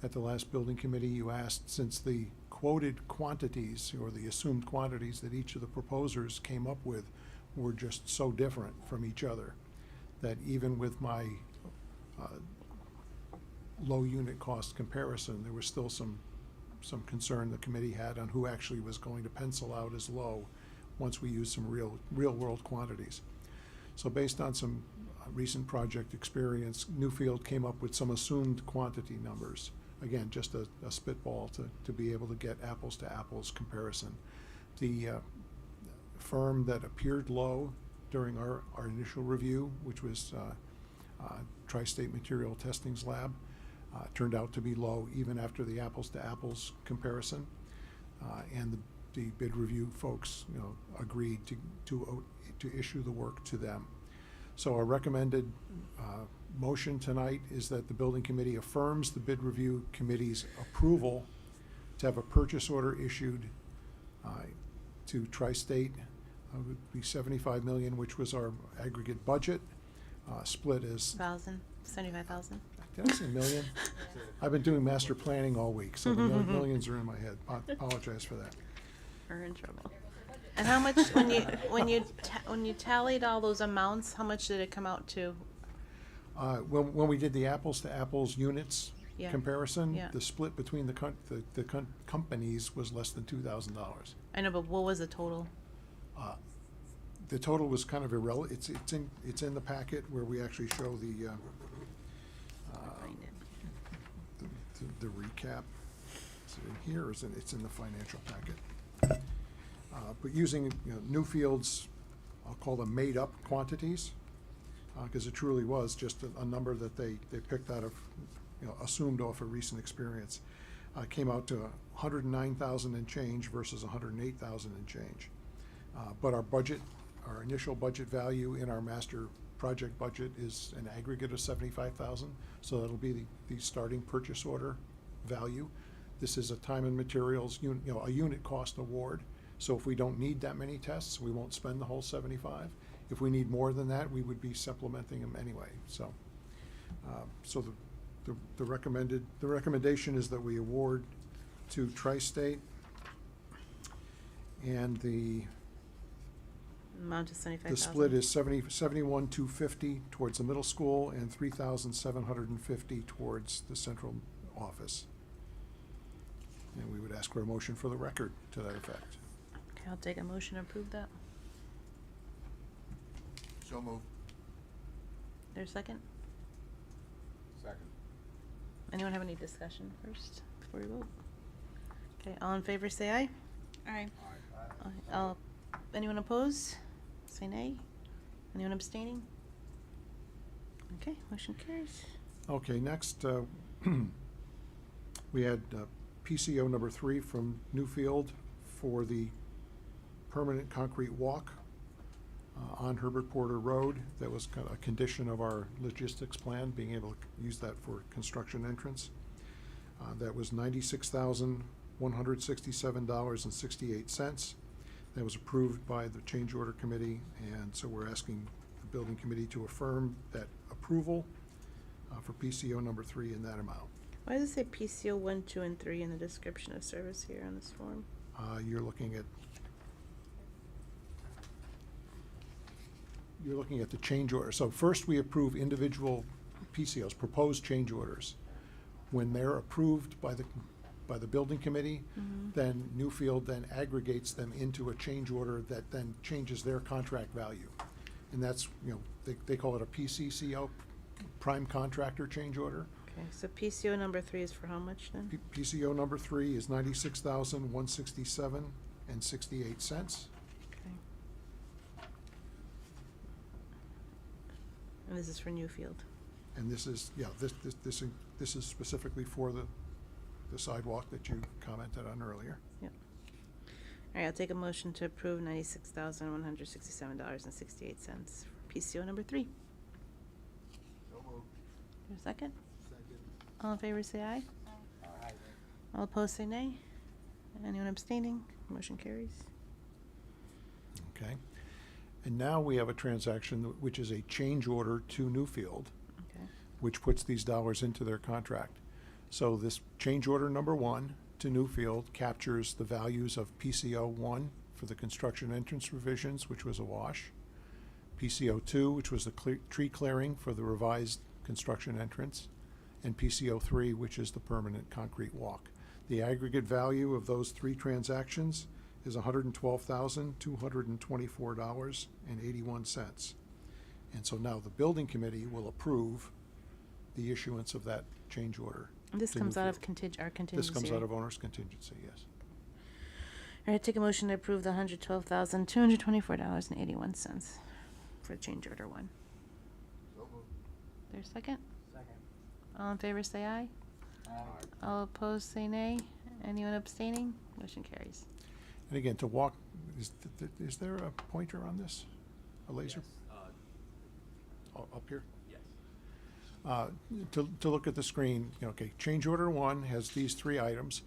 At the last building committee, you asked, since the quoted quantities or the assumed quantities that each of the proposers came up with were just so different from each other, that even with my low unit cost comparison, there was still some concern the committee had on who actually was going to pencil out as low once we used some real world quantities. So based on some recent project experience, Newfield came up with some assumed quantity numbers. Again, just a spitball to be able to get apples to apples comparison. The firm that appeared low during our initial review, which was Tri-State Material Testings Lab, turned out to be low even after the apples to apples comparison. And the bid review folks, agreed to issue the work to them. So our recommended motion tonight is that the building committee affirms the bid review committee's approval to have a purchase order issued to Tri-State. Would be $75 million, which was our aggregate budget, split as 75,000. Did I say million? I've been doing master planning all week, so the millions are in my head. Apologize for that. We're in trouble. And how much when you tallied all those amounts, how much did it come out to? When we did the apples to apples units Yeah. comparison, Yeah. the split between the companies was less than $2,000. I know, but what was the total? The total was kind of irrelevant. It's in the packet where we actually show the recap. Is it in here, or is it's in the financial packet? But using Newfield's, I'll call them made-up quantities, because it truly was just a number that they picked out of, assumed off a recent experience, came out to 109,000 and change versus 108,000 and change. But our initial budget value in our master project budget is an aggregate of 75,000, so that'll be the starting purchase order value. This is a time and materials, a unit cost award. So if we don't need that many tests, we won't spend the whole 75. If we need more than that, we would be supplementing them anyway. So, the recommendation is that we award to Tri-State, and the Amount of 75,000. the split is 71,250 towards the middle school and 3,750 towards the central office. And we would ask for a motion for the record to that effect. Okay, I'll take a motion to approve that. So moved. There's a second? Second. Anyone have any discussion first before we vote? Okay, all in favor say aye. Aye. Aye. Anyone opposed? Say nay. Anyone abstaining? Okay, motion carries. Okay, next, we had PCO number 3 from Newfield for the permanent concrete walk on Herbert Porter Road. That was kind of a condition of our logistics plan, being able to use that for construction entrance. That was $96,167.68. That was approved by the change order committee, and so we're asking the building committee to affirm that approval for PCO number 3 in that amount. Why does it say PCO 1, 2, and 3 in the description of service here on this form? You're looking at the change order. So first we approve individual PCOs, proposed change orders. When they're approved by the building committee, then Newfield then aggregates them into a change order that then changes their contract value. And that's, they call it a PCCO, prime contractor change order. Okay, so PCO number 3 is for how much then? PCO number 3 is $96,167.68. Okay. And this is for Newfield. And this is, this is specifically for the sidewalk that you commented on earlier. Yep. All right, I'll take a motion to approve $96,167.68 for PCO number 3. So moved. Is there a second? Second. All in favor say aye. Aye. All opposed say nay. Anyone abstaining? Motion carries. Okay. And now we have a transaction which is a change order to Newfield, Okay. which puts these dollars into their contract. So this change order number 1 to Newfield captures the values of PCO 1 for the construction entrance revisions, which was a wash, PCO 2, which was the tree clearing for the revised construction entrance, and PCO 3, which is the permanent concrete walk. The aggregate value of those 3 transactions is $112,224.81. And so now the building committee will approve the issuance of that change order. This to comes out of Newfield. our contingency. This comes out right? of owner's contingency, yes. All right, take a motion to approve the $112,224.81 for change order 1. So moved. There's a second? Second. All in favor say aye. Aye. All opposed say nay. Anyone abstaining? Motion carries. And again, to walk, is there a pointer on this? A laser? Up here? Yes. To look at the screen, okay, change order 1 has these 3 items.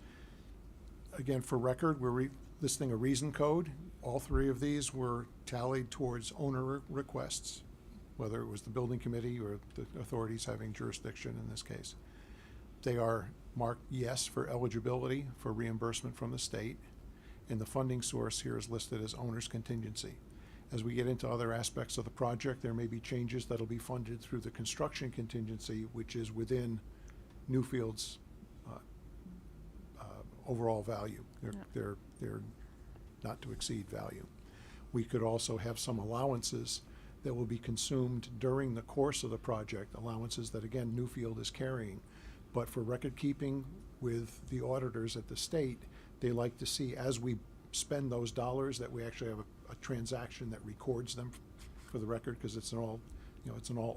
Again, for record, we're listing a reason code. All 3 of these were tallied towards owner requests, whether it was the building committee or the authorities having jurisdiction in this case. They are marked yes for eligibility for reimbursement from the state, and the funding source here is listed as owner's contingency. As we get into other aspects of the project, there may be changes that'll be funded through the construction contingency, which is within Newfield's overall value. They're not to exceed value. We could also have some allowances that will be consumed during the course of the project, allowances that, again, Newfield is carrying. But for record keeping with the auditors at the state, they like to see, as we spend those dollars, that we actually have a transaction that records them for the record, because it's an all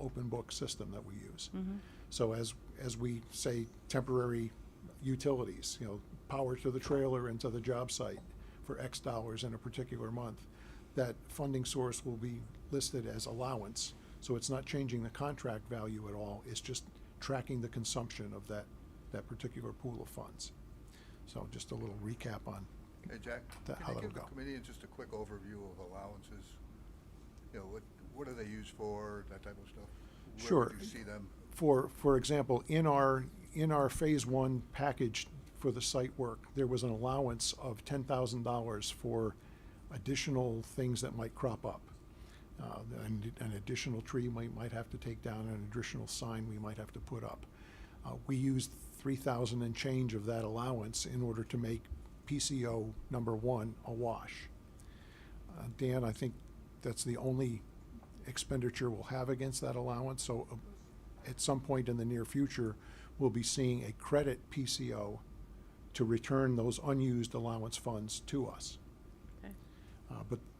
open book system that we use. So as we say, temporary utilities, power to the trailer and to the job site for X dollars in a particular month, that funding source will be listed as allowance. So it's not changing the contract value at all. It's just tracking the consumption of that particular pool of funds. So just a little recap on Hey, Jack, how can you that'll give the go. committee just a quick overview of allowances? What are they used for, that type of stuff? Sure. Where would you see them? For example, in our phase 1 package for the site work, there was an allowance of $10,000 for additional things that might crop up. An additional tree we might have to take down, an additional sign we might have to put up. We used $3,000 and change of that allowance in order to make PCO number 1 a wash. Dan, I think that's the only expenditure we'll have against that allowance. So at some point in the near future, we'll be seeing a credit PCO to return those unused allowance funds to us. Okay.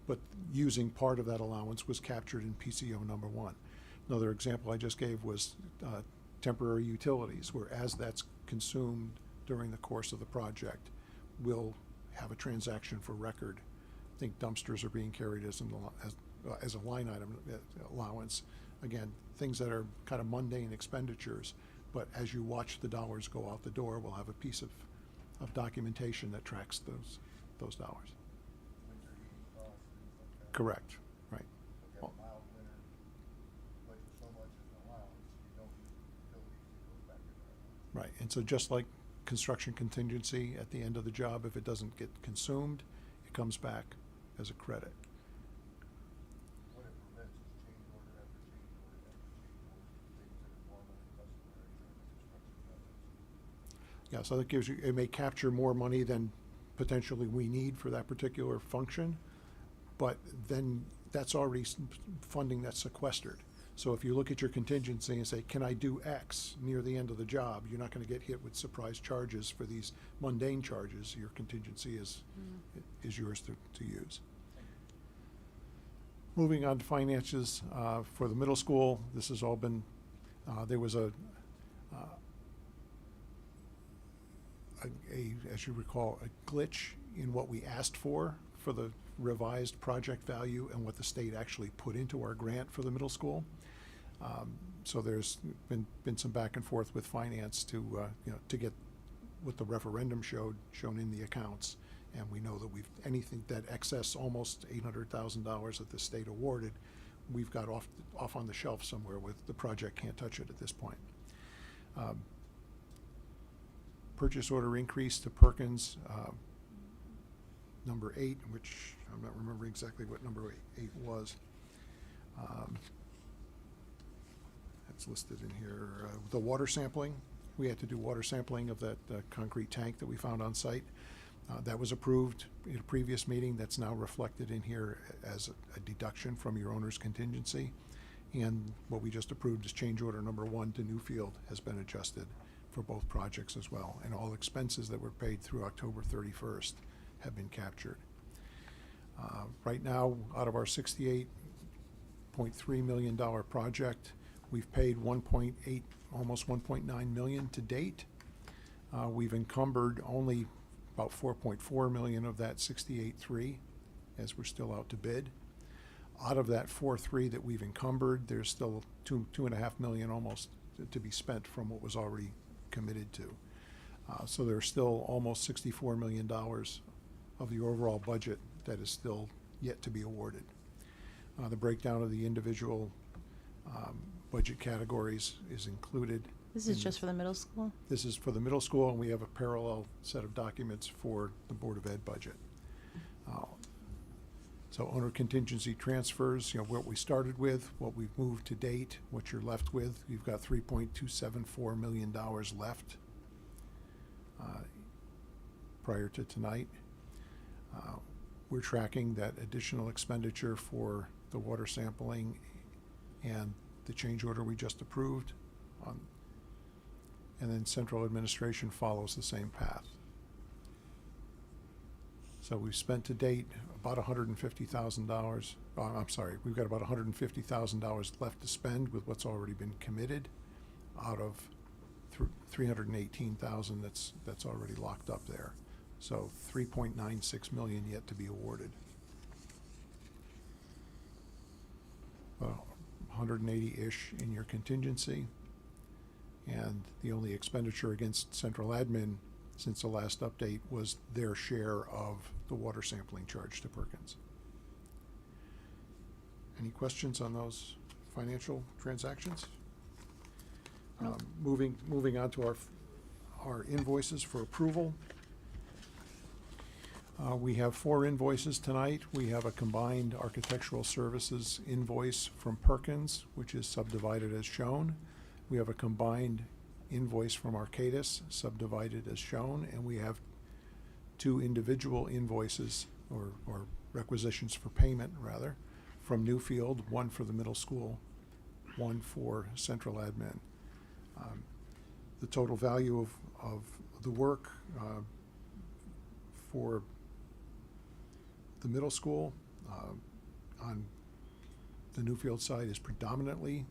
But using part of that allowance was captured in PCO number 1. Another example I just gave was temporary utilities, where as that's consumed during the course of the project, we'll have a transaction for record think dumpsters are being carried as a line item allowance. Again, things that are kind of mundane expenditures, but as you watch the dollars go out the door, we'll have a piece of documentation that tracks those dollars. Winter heating costs, things like that. Correct, right. If you have a mild winter, but so much is an allowance, you don't use utilities, it goes back into that line. Right, and so just like construction contingency at the end of the job, if it doesn't get consumed, it comes back as a credit. What it prevents is change order after change order after change order, things that are normally customary during the construction process. Yeah, so that gives you, it may capture more money than potentially we need for that particular function, but then that's already funding that's sequestered. So if you look at your contingency and say, can I do X near the end of the job, you're not gonna get hit with surprise charges for these mundane charges. Your contingency is yours to use. Moving on to finances, for the middle school, this has all been, there was as you recall, a glitch in what we asked for the revised project value and what the state actually put into our grant for the middle school. So there's been some back and forth with finance to get what the referendum shown in the accounts. And we know that anything that excess almost $800,000 that the state awarded, we've got off on the shelf somewhere with the project can't touch it at this point. Purchase order increase to Perkins, number 8, which I'm not remembering exactly what number 8 was. That's listed in here. The water sampling, we had to do water sampling of that concrete tank that we found on site. That was approved in a previous meeting. That's now reflected in here as a deduction from your owner's contingency. And what we just approved is change order number 1 to Newfield has been adjusted for both projects as well. And all expenses that were paid through October 31st have been captured. Right now, out of our $68.3 million project, we've paid almost 1.9 million to date. We've encumbered only about 4.4 million of that 68.3, as we're still out to bid. Out of that 4.3 that we've encumbered, there's still 2.5 million almost to be spent from what was already committed to. So there's still almost $64 million of the overall budget that is still yet to be awarded. The breakdown of the individual budget categories is included. This is just for the middle school? This is for the middle school, and we have a parallel set of documents for the Board of Ed budget. So owner contingency transfers, what we started with, what we've moved to date, what you're left with. You've got $3.274 million left prior to tonight. We're tracking that additional expenditure for the water sampling and the change order we just approved. And then central administration follows the same path. So we've spent to date about $150,000. I'm sorry, we've got about $150,000 left to spend with what's already been committed out of $318,000 that's already locked up there. So 3.96 million yet to be awarded. 180-ish in your contingency. And the only expenditure against central admin since the last update was their share of the water sampling charge to Perkins. Any questions on those financial transactions? Moving on to our invoices for approval. We have 4 invoices tonight. We have a combined architectural services invoice from Perkins, which is subdivided as shown. We have a combined invoice from Arcadis, subdivided as shown, and we have 2 individual invoices or requisitions for payment, rather, from Newfield, one for the middle school, one for central admin. The total value of the work for the middle school on the Newfield side is predominantly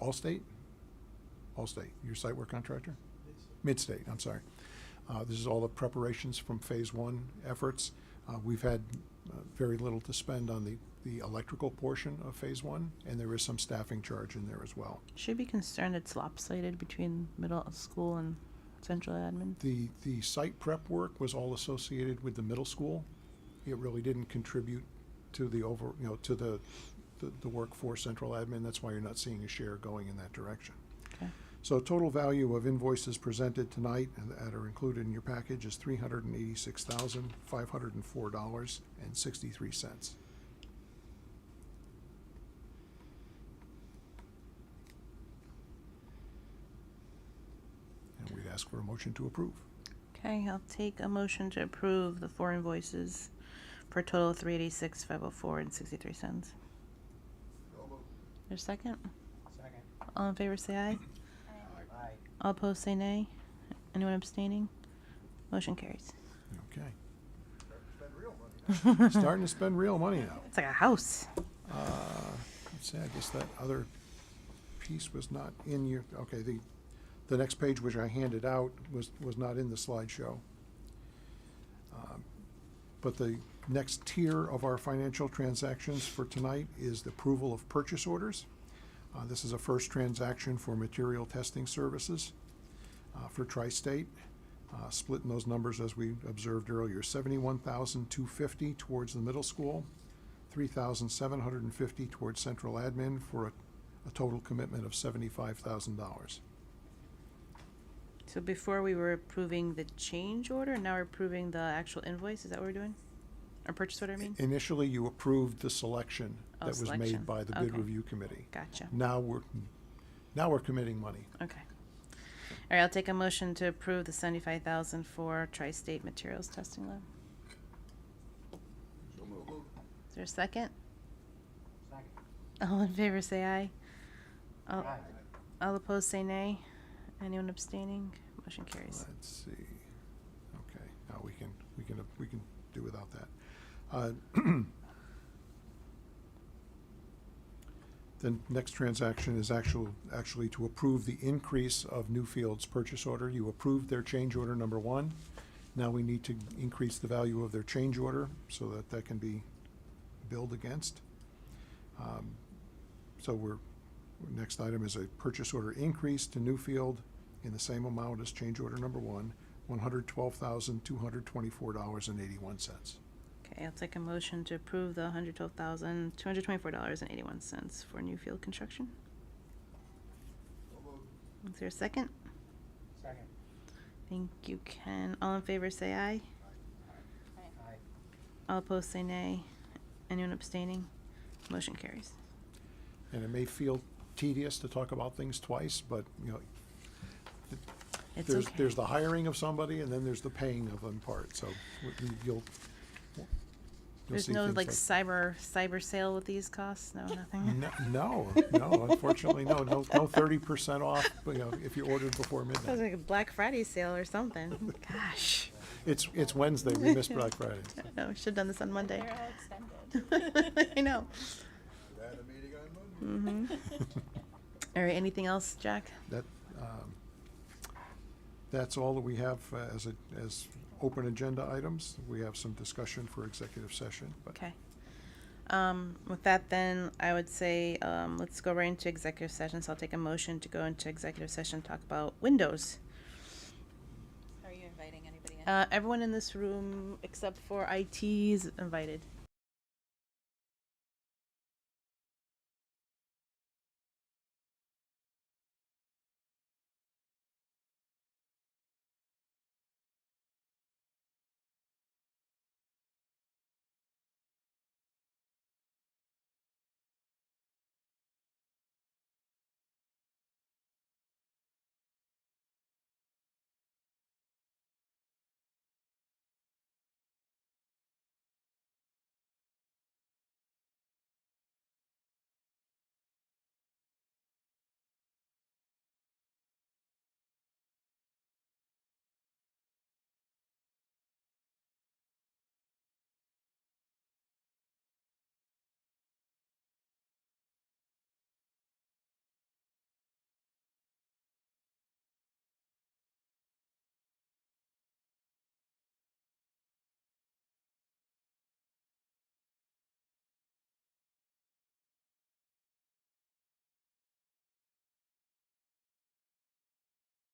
Allstate, your site work contractor? Midstate, I'm sorry. This is all the preparations from Phase 1 efforts. We've had very little to spend on the electrical portion of Phase 1, and there is some staffing charge in there as well. Should be concerned it's lopsided between middle school and central admin. The site prep work was all associated with the middle school. It really didn't contribute to the to the work for central admin. That's why you're not seeing a share going in that direction. Okay. So total value of invoices presented tonight and that are included in your package is $386,504.63. And we'd ask for a motion to approve. Okay, I'll take a motion to approve the 4 invoices for a total of $386,504.63. There's a second? Second. All in favor say aye. Aye. All opposed say nay. Anyone abstaining? Motion carries. Okay. Spend real money. Starting to spend real money now. It's like a house. Let's see, I guess that other piece was not in your, okay, the next page which I handed out was not in the slideshow. But the next tier of our financial transactions for tonight is the approval of purchase orders. This is a first transaction for material testing services for Tri-State. Splitting those numbers as we observed earlier, $71,250 towards the middle school, $3,750 towards central admin for a total commitment of $75,000. So before we were approving the change order, now we're approving the actual invoice. Is that what we're doing? Or purchase order, I mean? Initially, you approved the selection Oh, that was selection. made by the bid Okay. review committee. Gotcha. Now we're committing money. Okay. All right, I'll take a motion to approve the $75,000 for Tri-State Materials Testing Lab. So moved. Is there a second? Second. All in favor say aye. All, Aye. all opposed say nay. Anyone abstaining? Motion carries. Let's see. Okay, now we can do without that. The next transaction is actually to approve the increase of Newfield's purchase order. You approved their change order number 1. Now we need to increase the value of their change order so that can be billed against. So next item is a purchase order increase to Newfield in the same amount as change order number 1, $112,224.81. Okay, I'll take a motion to approve the $112,224.81 for Newfield Construction. Is there a second? Second. Thank you, Ken. All in favor say aye. Aye. All opposed say nay. Anyone abstaining? Motion carries. And it may feel tedious to talk about things twice, but It's there's okay. there's the hiring of somebody and then there's the paying of them part. So you'll There's see no things like cyber sale with these costs? No, nothing? No, unfortunately, no 30% off, if you ordered before That was midnight. like a Black Friday sale or something. Gosh. It's Wednesday, we missed Black Friday. No, we should have done this on Monday. They're all extended. I know. Should have had a meeting on Monday. All right, anything else, Jack? That's all that we have as open agenda items. We have some discussion for executive session, but Okay. With that then, I would say, let's go right into executive session. So I'll take a motion to go into executive session, talk about windows. Are you inviting anybody in? Everyone in this room except for IT is invited.